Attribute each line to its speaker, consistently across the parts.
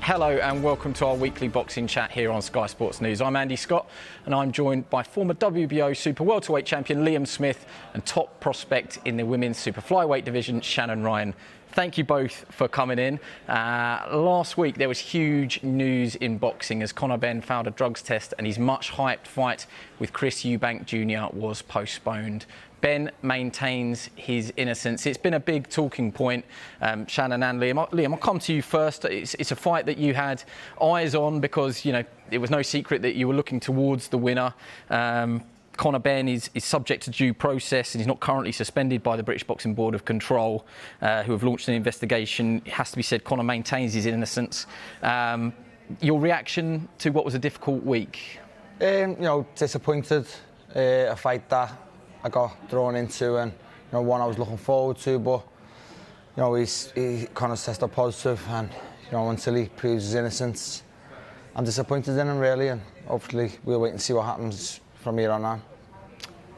Speaker 1: Hello and welcome to our weekly boxing chat here on Sky Sports News. I'm Andy Scott and I'm joined by former WBO super welterweight champion Liam Smith and top prospect in the women's super flyweight division, Shannon Ryan. Thank you both for coming in. Last week there was huge news in boxing as Conor Benn failed a drugs test and his much hyped fight with Eubank Jr. was postponed. Benn maintains his innocence. It's been a big talking point, Shannon and Liam. Liam, I'll come to you first. It's a fight that you had eyes on because, you know, it was no secret that you were looking towards the winner. Conor Benn is subject to due process and he's not currently suspended by the British Boxing Board of Control, who have launched an investigation. It has to be said, Conor maintains his innocence. Your reaction to what was a difficult week? You
Speaker 2: know, disappointed. A fight that I got thrown into and, you know, one I was looking forward to, but, you know, Conor's tested positive and, you know, until he proves his innocence, I'm disappointed in him really, and hopefully we'll wait and see what happens from here on out.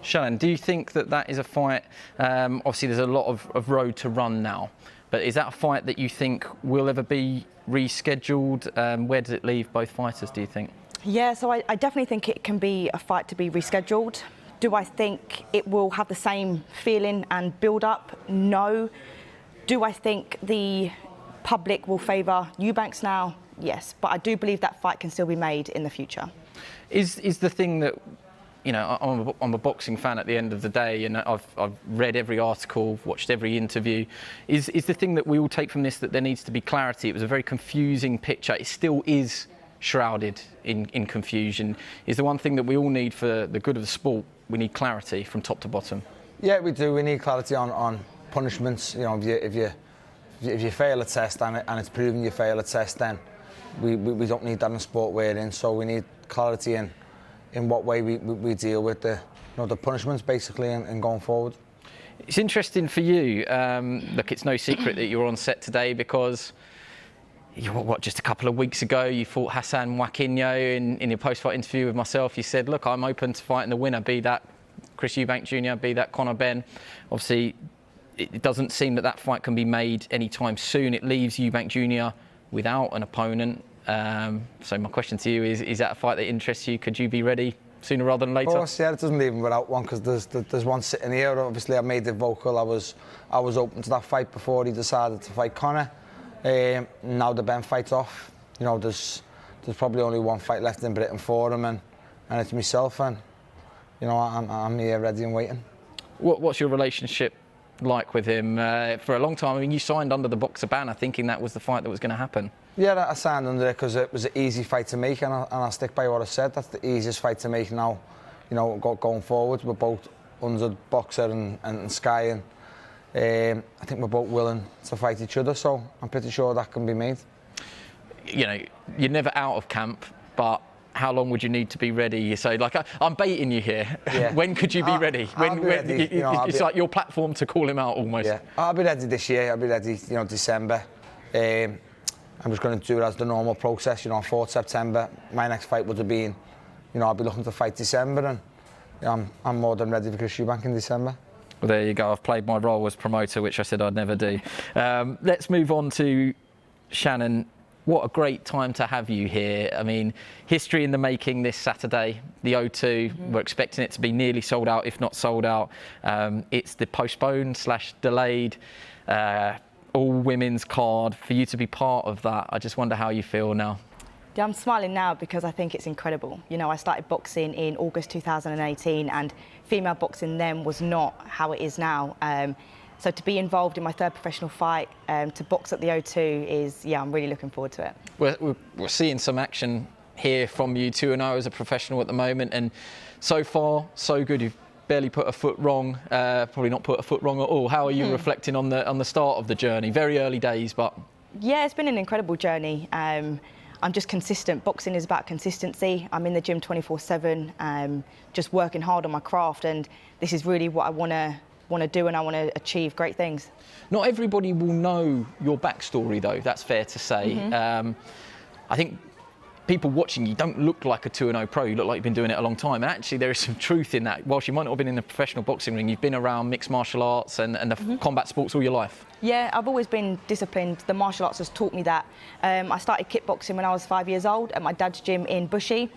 Speaker 1: Shannon, do you think that that is a fight, obviously there's a lot of road to run now, but is that a fight that you think will ever be rescheduled? Where does it leave both fighters, do you think?
Speaker 3: Yeah, so I definitely think it can be a fight to be rescheduled. Do I think it will have the same feeling and build-up? No. Do I think the public will favour Eubanks now? Yes, but I do believe that fight can still be made in the future.
Speaker 1: Is the thing that, you know, I'm a boxing fan at the end of the day, and I've read every article, watched every interview. Is the thing that we all take from this that there needs to be clarity? It was a very confusing picture. It still is shrouded in confusion. Is the one thing that we all need for the good of the sport? We need clarity from top to bottom. Yeah,
Speaker 2: we do. We need clarity on punishments. You know, if you fail a test and it's proven you fail a test, then we don't need that in the sport we're in. So we need clarity in what way we deal with the punishments basically and going forward.
Speaker 1: It's interesting for you. Look, it's no secret that you're on set today because just a couple of weeks ago you fought Hassan Mwakinyo in your post-fight interview with myself. You said, look, I'm open to fighting the winner, be that Eubank Jr., be that Conor Benn. Obviously, it doesn't seem that fight can be made anytime soon. It leaves Eubank Jr. without an opponent. So my question to you is that a fight that interests you? Could you be ready sooner rather than later?
Speaker 2: Of course, yeah, it doesn't leave him without one because there's one sitting here. Obviously, I made it vocal. I was open to that fight before he decided to fight Conor. Now the Benn fight's off. You know, there's probably only one fight left in Britain for him, and it's myself, and you know, I'm here ready and waiting.
Speaker 1: What's your relationship like with him? For a long time, I mean, you signed under the boxer banner thinking that was the fight that was going to happen. Yeah,
Speaker 2: I signed under it because it was an easy fight to make, and I'll stick by what I said. That's the easiest fight to make now. You know, going forward, we're both under boxer and Sky, and I think we're both willing to fight each other, so I'm pretty sure that can be made. You know,
Speaker 1: you're never out of camp, but how long would you need to be ready? So, like, I'm baiting you here. Yeah. When could you be ready?
Speaker 2: I'll be ready.
Speaker 1: It's like your platform to call him out almost.
Speaker 2: Yeah, I'll be ready this year. I'll be ready, you know, December. I'm just going to do it as the normal process. You know, 4th September, my next fight would have been, you know, I'll be looking to fight December, and you know, I'm more than ready for Eubank in December.
Speaker 1: Well, there you go. I've played my role as promoter, which I said I'd never do. Let's move on to Shannon. What a great time to have you here. I mean, history in the making this Saturday, the O2. Mm-hmm. We're expecting it to be nearly sold out, if not sold out. It's the postponed/delayed all-women's card. For you to be part of that, I just wonder how you feel now.
Speaker 3: Yeah, I'm smiling now because I think it's incredible. You know, I started boxing in August 2018 and female boxing then was not how it is now. So to be involved in my third professional fight, to box at the O2 is, yeah, I'm really looking forward to it.
Speaker 1: We're seeing some action here from you 2-0 as a professional at the moment, and so far, so good. You've barely put a foot wrong, probably not put a foot wrong at all. How are you reflecting on the start of the journey? Very early days, but...
Speaker 3: Yeah, it's been an incredible journey. I'm just consistent. Boxing is about consistency. I'm in the gym 24/7, just working hard on my craft, and this is really what I want to do, and I want to achieve great things.
Speaker 1: Not everybody will know your backstory, though. That's fair to say. I think people watching you don't look like a 2-0 pro. You look like you've been doing it a long time. And actually, there is some truth in that. Whilst you might not have been in the professional boxing ring, you've been around mixed martial arts and the combat sports all your life. Yeah,
Speaker 3: I've always been disciplined. The martial arts has taught me that. I started kickboxing when I was 5 years old at my dad's gym in Bushey.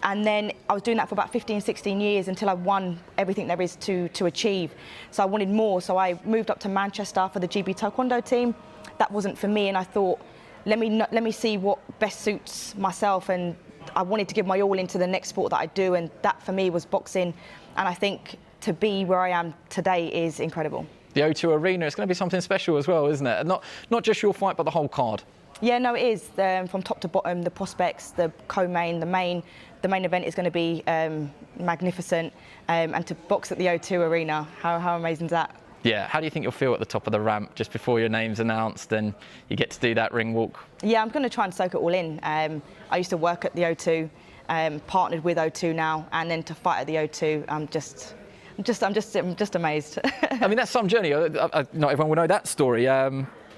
Speaker 3: And then I was doing that for about 15, 16 years until I won everything there is to achieve. So I wanted more. So I moved up to Manchester for the GB Taekwondo team. That wasn't for me, and I thought, let me see what best suits myself, and I wanted to give my all into the next sport that I do, and that for me was boxing. And I think to be where I am today is incredible.
Speaker 1: The O2 Arena, it's going to be something special as well, isn't it? And not just your fight, but the whole card.
Speaker 3: Yeah, no, it is. From top to bottom, the prospects, the co-main, the main event is going to be magnificent. And to box at the O2 Arena, how amazing is that?
Speaker 1: Yeah, how do you think you'll feel at the top of the ramp just before your name's announced and you get to do that ring walk? Yeah,
Speaker 3: I'm going to try and soak it all in. I used to work at the O2, partnered with O2 now, and then to fight at the O2, I'm just amazed.
Speaker 1: I mean, that's some journey. Not everyone will know that story.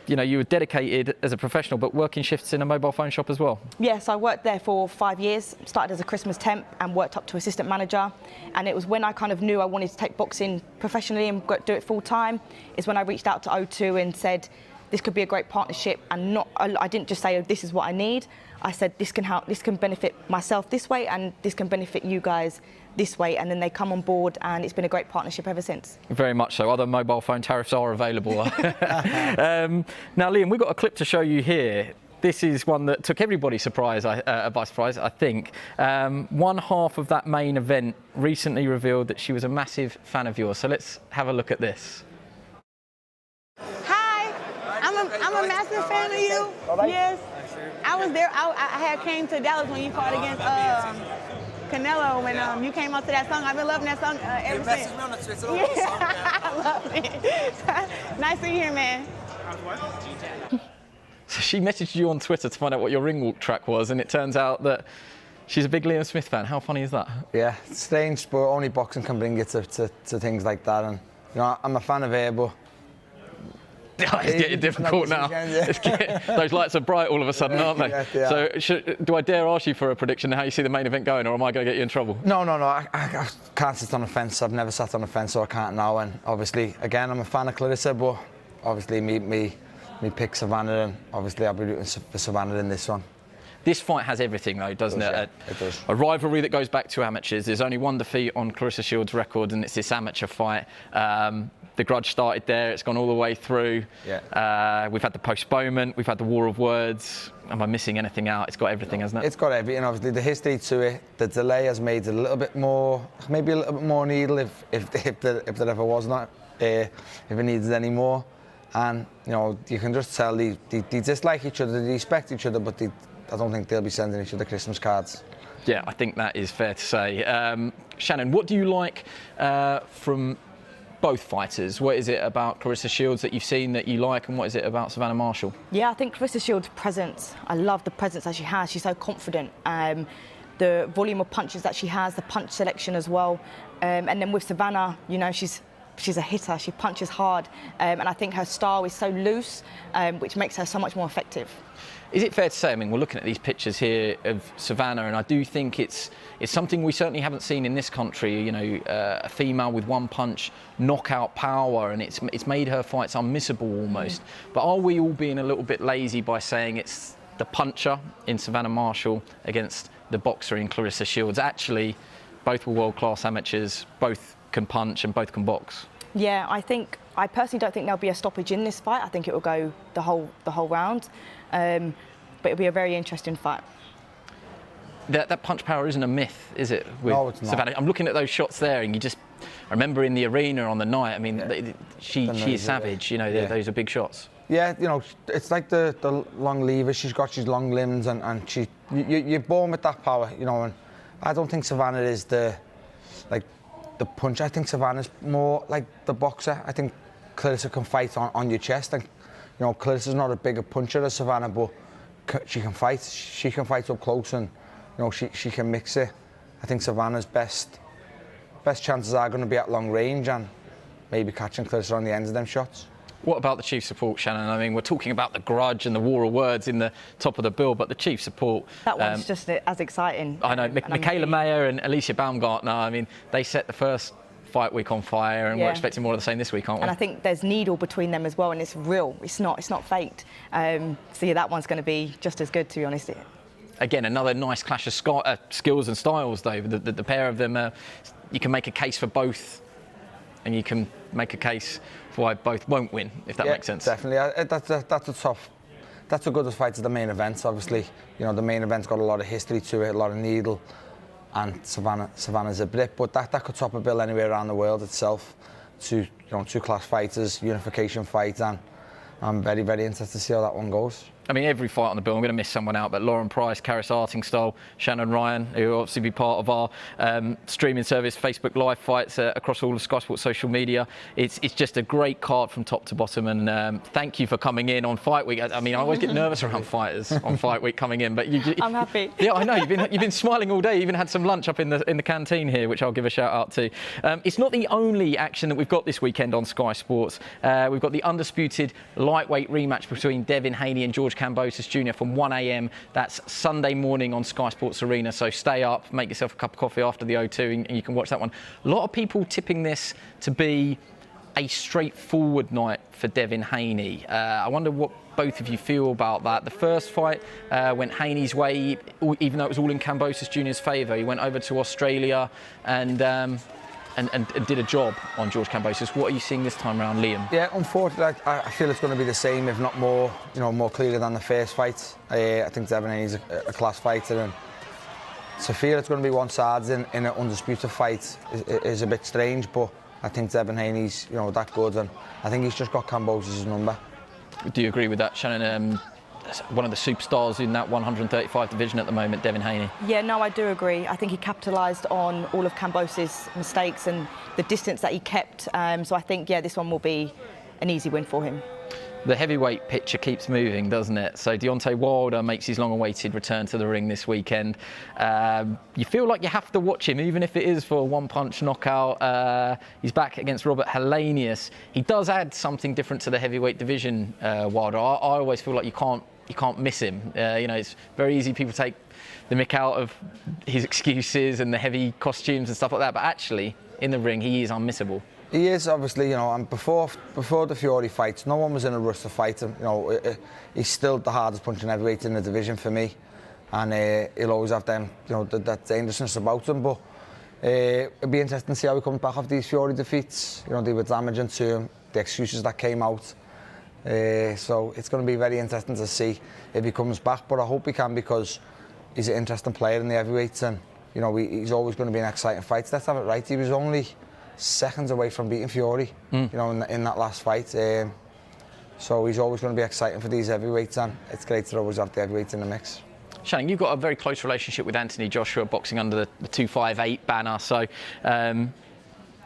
Speaker 1: You know, you were dedicated as a professional, but working shifts in a mobile phone shop as well.
Speaker 3: Yes, I worked there for 5 years, started as a Christmas temp and worked up to assistant manager. And it was when I kind of knew I wanted to take boxing professionally and do it full time, is when I reached out to O2 and said, this could be a great partnership. And I didn't just say, oh, this is what I need. I said, this can benefit myself this way, and this can benefit you guys this way. And then they come on board, and it's been a great partnership ever since.
Speaker 1: Very much so. Other mobile phone tariffs are available. Now, Liam, we've got a clip to show you here. This is one that took everybody by surprise, I think. One half of that main event recently revealed that she was a massive fan of yours. So let's have a look at this.
Speaker 4: Hi, I'm a massive fan of you. Yes. I was there. I came to Dallas when you fought against Canelo when you came out to that song. I've been loving that song ever since. Me on the Twitter. Yeah, I love it. Nice to hear, man.
Speaker 1: So she messaged you on Twitter to find out what your ring walk track was, and it turns out that she's a big Liam Smith fan. How funny is that? Yeah,
Speaker 2: it's strange, but only boxing can bring it to things like that. And you know, I'm a fan of her, but
Speaker 1: it's getting difficult now. Those lights are bright all of a sudden, aren't they? Yeah. So do I dare ask you for a prediction of how you see the main event going, or am I going to get you in trouble?
Speaker 2: No. I can't sit on the fence. I've never sat on the fence, so I can't now. And obviously, again, I'm a fan of Claressa, but obviously me pick Savannah, and obviously I'll be rooting for Savannah in this one.
Speaker 1: This fight has everything, though, doesn't it?
Speaker 2: Yeah, it does.
Speaker 1: A rivalry that goes back to amateurs. There's only one defeat on Claressa Shields' record, and it's this amateur fight. The grudge started there. It's gone all the way through.
Speaker 2: Yeah.
Speaker 1: We've had the postponement. We've had the war of words. Am I missing anything out? It's got everything, hasn't it?
Speaker 2: It's got everything. Obviously, the history to it, the delay has made it a little bit more, maybe a little bit more needle if there ever was not, if it needed any more. And you know, you can just tell they dislike each other, they respect each other, but I don't think they'll be sending each other Christmas cards.
Speaker 1: Yeah, I think that is fair to say. Shannon, what do you like from both fighters? What is it about Claressa Shields that you've seen that you like, and what is it about Savannah Marshall?
Speaker 3: Yeah, I think Claressa Shields' presence, I love the presence that she has. She's so confident. The volume of punches that she has, the punch selection as well. And then with Savannah, you know, she's a hitter. She punches hard. And I think her style is so loose, which makes her so much more effective.
Speaker 1: Is it fair to say, I mean, we're looking at these pictures here of Savannah, and I do think it's something we certainly haven't seen in this country, you know, a female with one punch knockout power, and it's made her fights unmissable almost. But are we all being a little bit lazy by saying it's the puncher in Savannah Marshall against the boxer in Claressa Shields? Actually, both were world-class amateurs, both can punch and both can box.
Speaker 3: Yeah, I personally don't think there'll be a stoppage in this fight. I think it will go the whole round. But it'll be a very interesting fight.
Speaker 1: That punch power isn't a myth, is it?
Speaker 2: No, it's not.
Speaker 1: Savannah? I'm looking at those shots there, and I remember in the arena on the night, I mean, she is savage, you know, those are big shots.
Speaker 2: Yeah, you know, it's like the long levers she's got, she's long limbs, and you're born with that power, you know, and I don't think Savannah is the puncher. I think Savannah's more like the boxer. I think Claressa can fight on your chest, and you know, Claressa's not a bigger puncher as Savannah, but she can fight. She can fight up close, and you know, she can mix it. I think Savannah's best chances are going to be at long range and maybe catching Claressa on the ends of them shots.
Speaker 1: What about the chief support, Shannon? I mean, we're talking about the grudge and the war of words in the top of the bill, but the chief support...
Speaker 3: That one's just as exciting.
Speaker 1: I know. Michaela Mayer and Alicia Baumgartner, I mean, they set the first fight week on fire, and we're expecting more of the same this week, aren't we?
Speaker 3: And I think there's needle between them as well, and it's real. It's not faked. So yeah, that one's going to be just as good, to be honest.
Speaker 1: Again, another nice clash of skills and styles, though. The pair of them, you can make a case for both, and you can make a case for why both won't win, if that makes sense.
Speaker 2: Definitely. That's a good fight to the main event. Obviously, you know, the main event's got a lot of history to it, a lot of needle, and Savannah's a Brit, but that could top a bill anywhere around the world itself. Two class fighters, unification fight, and I'm very, very interested to see how that one goes.
Speaker 1: I mean, every fight on the bill, I'm going to miss someone out, but Lauren Price, Claressa Shields, Shannon Ryan, who will obviously be part of our streaming service, Facebook Live fights across all of Sky Sports social media. It's just a great card from top to bottom, and thank you for coming in on Fight Week. I mean, I always get nervous around fighters on Fight Week coming in, but
Speaker 3: I'm happy.
Speaker 1: Yeah, I know, you've been smiling all day. You even had some lunch up in the canteen here, which I'll give a shout out to. It's not the only action that we've got this weekend on Sky Sports. We've got the undisputed lightweight rematch between Devin Haney and George Cambos Jr. from 1 a.m. That's Sunday morning on Sky Sports Arena. So stay up, make yourself a cup of coffee after the O2, and you can watch that one. A lot of people tipping this to be a straightforward night for Devin Haney. I wonder what both of you feel about that. The first fight went Haney's way, even though it was all in Cambos Jr.'s favour. He went over to Australia and did a job on George Cambos. What are you seeing this time around, Liam?
Speaker 2: Yeah, unfortunately, I feel it's going to be the same, if not more, more clearly than the first fight. I think Devin Haney's a class fighter, and to feel it's going to be one-sided in an undisputed fight is a bit strange, but I think Devin Haney's, that good, and I think he's just got Cambos' number.
Speaker 1: Do you agree with that, Shannon? One of the superstars in that 135 division at the moment, Devin Haney. Yeah,
Speaker 3: no, I do agree. I think he capitalised on all of Cambos' mistakes and the distance that he kept. So I think, this one will be an easy win for him.
Speaker 1: The heavyweight picture keeps moving, doesn't it? So Deontay Wilder makes his long-awaited return to the ring this weekend. You feel like you have to watch him, even if it is for a one-punch knockout. He's back against Robert Helenius. He does add something different to the heavyweight division, Wilder. I always feel like you can't miss him. It's very easy. People take the mick out of his excuses and the heavy costumes and stuff like that. But actually, in the ring, he is unmissable.
Speaker 2: He is, obviously, and before the Fury fights, no one was in a rush to fight him. He's still the hardest punching heavyweight in the division for me, and he'll always have them, that dangerousness about him. But it'll be interesting to see how he comes back off these Fury defeats. They were damaging to him, the excuses that came out. So it's going to be very interesting to see if he comes back. But I hope he can, because he's an interesting player in the heavyweights, and he's always going to be an exciting fight. Let's have it right. He was only seconds away from beating Fury, in that last fight. So he's always going to be exciting for these heavyweights, and it's great to always have the heavyweights in the mix.
Speaker 1: Shannon, you've got a very close relationship with Anthony Joshua, boxing under the 258 banner, so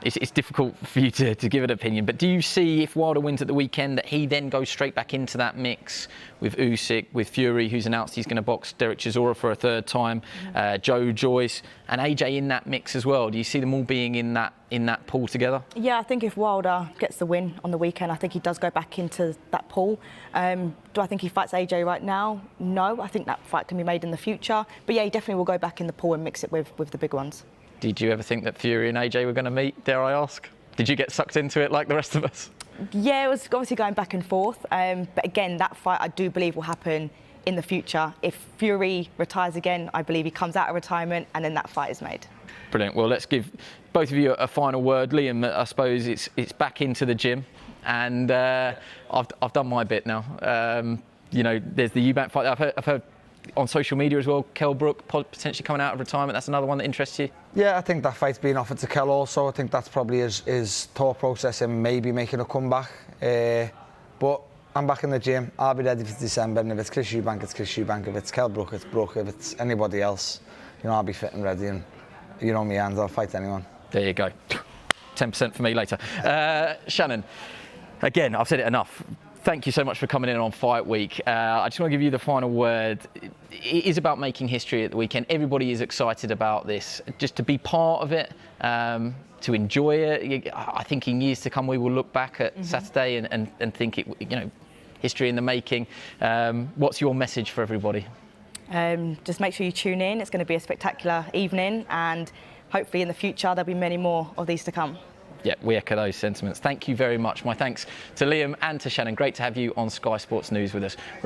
Speaker 1: it's difficult for you to give an opinion. But do you see, if Wilder wins at the weekend, that he then goes straight back into that mix with Usyk, with Fury, who's announced he's going to box Derek Chisora for a third time, Joe Joyce, and AJ in that mix as well? Do you see them all being in that pool together? Yeah,
Speaker 3: I think if Wilder gets the win on the weekend, I think he does go back into that pool. Do I think he fights AJ right now? No, I think that fight can be made in the future. But yeah, he definitely will go back in the pool and mix it with the big ones.
Speaker 1: Did you ever think that Fury and AJ were going to meet, dare I ask? Did you get sucked into it like the rest of us?
Speaker 3: Yeah, it was obviously going back and forth. But again, that fight I do believe will happen in the future. If Fury retires again, I believe he comes out of retirement, and then that fight is made.
Speaker 1: Brilliant. Well, let's give both of you a final word. Liam, I suppose it's back into the gym, and I've done my bit now. There's the Eubank fight. I've heard on social media as well, Kell Brook potentially coming out of retirement. That's another one that interests you? Yeah,
Speaker 2: I think that fight's been offered to Kell also. I think that's probably his thought process in maybe making a comeback. But I'm back in the gym. I'll be ready for December, and if it's Chris Eubank, it's Chris Eubank. If it's Kell Brook, it's Brook. If it's anybody else, I'll be fit and ready, and me hands, I'll fight anyone.
Speaker 1: There you go. 10% for me later. Shannon, again, I've said it enough. Thank you so much for coming in on Fight Week. I just want to give you the final word. It is about making history at the weekend. Everybody is excited about this. Just to be part of it, to enjoy it. I think in years to come we will look back at Saturday and think it, history in the making. What's your message for everybody?
Speaker 3: Just make sure you tune in. It's going to be a spectacular evening, and hopefully in the future there'll be many more of these to come.
Speaker 1: Yeah, we echo those sentiments. Thank you very much. My thanks to Liam and to Shannon. Great to have you on Sky Sports News with us.